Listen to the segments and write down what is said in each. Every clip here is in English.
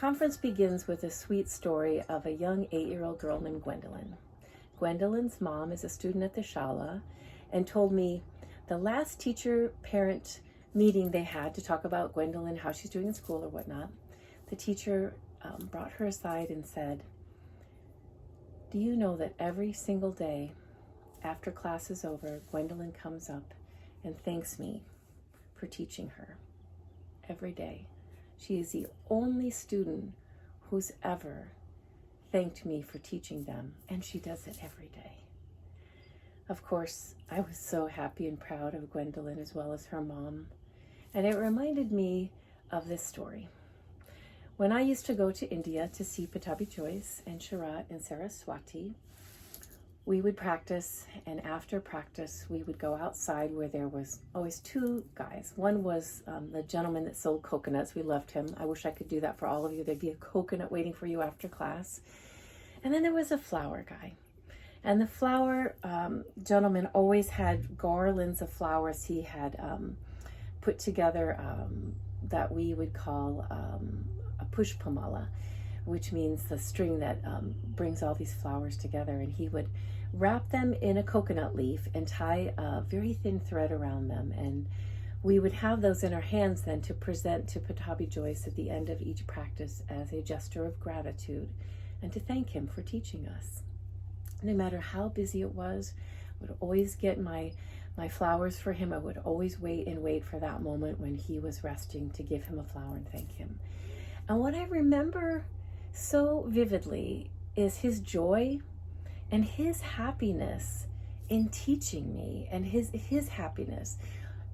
conference begins with a sweet story of a young 8-year-old girl named Gwendolyn. Gwendolyn's mom is a student at the Shala and told me the last teacher-parent meeting they had to talk about Gwendolyn, how she's doing in school or whatnot, the teacher brought her aside and said, "Do you know that every single day after class is over, Gwendolyn comes up and thanks me for teaching her every day. She is the only student who's ever thanked me for teaching them, and she does it every day." Of course, I was so happy and proud of Gwendolyn as well as her mom, and it reminded me of this story. When I used to go to India to see Pattabhi Jois and Sharat and Saraswati, we would practice, and after practice, we would go outside where there was always two guys. One was the gentleman that sold coconuts. We loved him. I wish I could do that for all of you. There'd be a coconut waiting for you after class. And then there was a flower guy. And the flower gentleman always had garlands of flowers he had put together that we would call a pushpamala, which means the string that brings all these flowers together. And he would wrap them in a coconut leaf and tie a very thin thread around them. And we would have those in our hands then to present to Pattabhi Jois at the end of each practice as a gesture of gratitude and to thank him for teaching us. No matter how busy it was, I would always get my flowers for him. I would always wait for that moment when he was resting to give him a flower and thank him. And what I remember so vividly is his joy and his happiness in teaching me, and his happiness.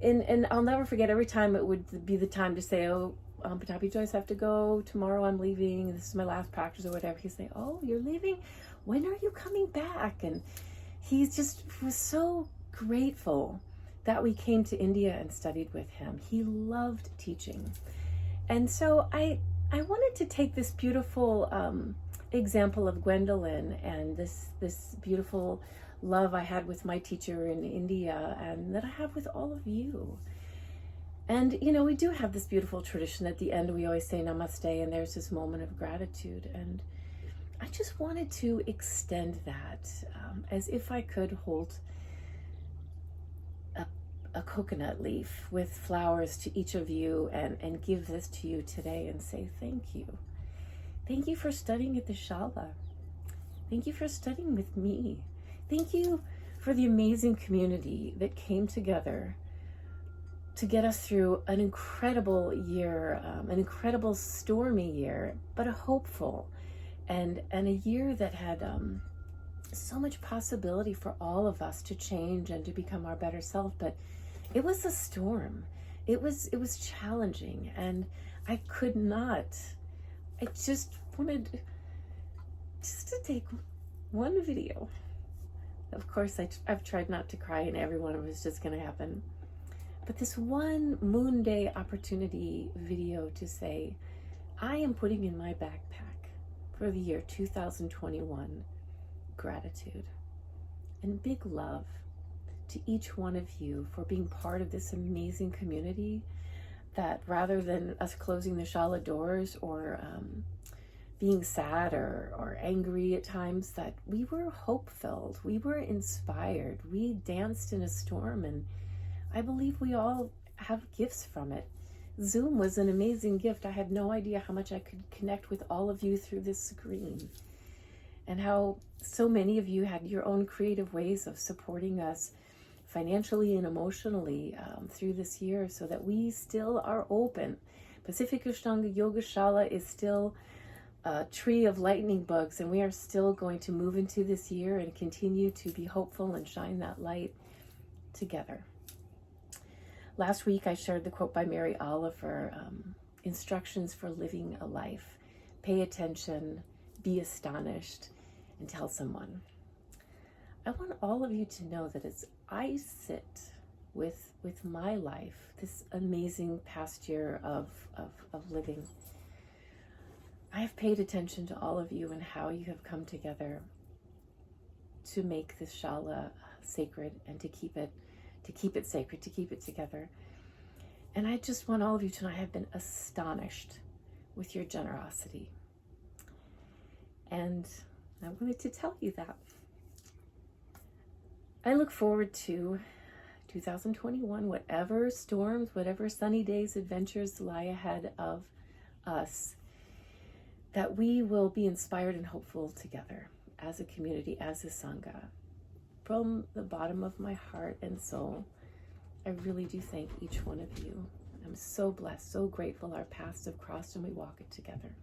And I'll never forget, every time it would be the time to say, "Oh, Pattabhi Jois, I have to go. Tomorrow I'm leaving. This is my last practice," or whatever. He'd say, "Oh, you're leaving? When are you coming back?" And he just was so grateful that we came to India and studied with him. He loved teaching. And so I wanted to take this beautiful example of Gwendolyn and this beautiful love I had with my teacher in India and that I have with all of you. And, you know, we do have this beautiful tradition. At the end, we always say namaste, and there's this moment of gratitude. And I just wanted to extend that as if I could hold a coconut leaf with flowers to each of you and give this to you today and say thank you. Thank you for studying at the Shala. Thank you for studying with me. Thank you for the amazing community that came together to get us through an incredible year, an incredible stormy year, but a hopeful and a year that had so much possibility for all of us to change and to become our better self. But it was a storm. It was challenging, and I could not. I just wanted to take one video. Of course, I've tried not to cry, and every one of it was just going to happen. But this one Moon Day opportunity video to say, I am putting in my backpack for the year 2021 gratitude and big love to each one of you for being part of this amazing community that, rather than us closing the Shala doors or being sad or angry at times, that we were hope-filled, we were inspired, we danced in a storm, and I believe we all have gifts from it. Zoom was an amazing gift. I had no idea how much I could connect with all of you through this screen, and how so many of you had your own creative ways of supporting us financially and emotionally through this year, so that we still are open. Pacific Ashtanga Yoga Shala is still a tree of lightning bugs, and we are still going to move into this year and continue to be hopeful and shine that light together. Last week I shared the quote by Mary Oliver, instructions for living a life. Pay attention, be astonished, and tell someone. I want all of you to know that as I sit with my life, this amazing past year of living, I have paid attention to all of you and how you have come together to make this Shala sacred and to keep it sacred, to keep it together. And I just want all of you to know I have been astonished with your generosity. And I wanted to tell you that. I look forward to 2021, whatever storms, whatever sunny days, adventures lie ahead of us, that we will be inspired and hopeful together as a community, as a Sangha. From the bottom of my heart and soul, I really do thank each one of you. I'm so blessed, so grateful our paths have crossed and we walk it together.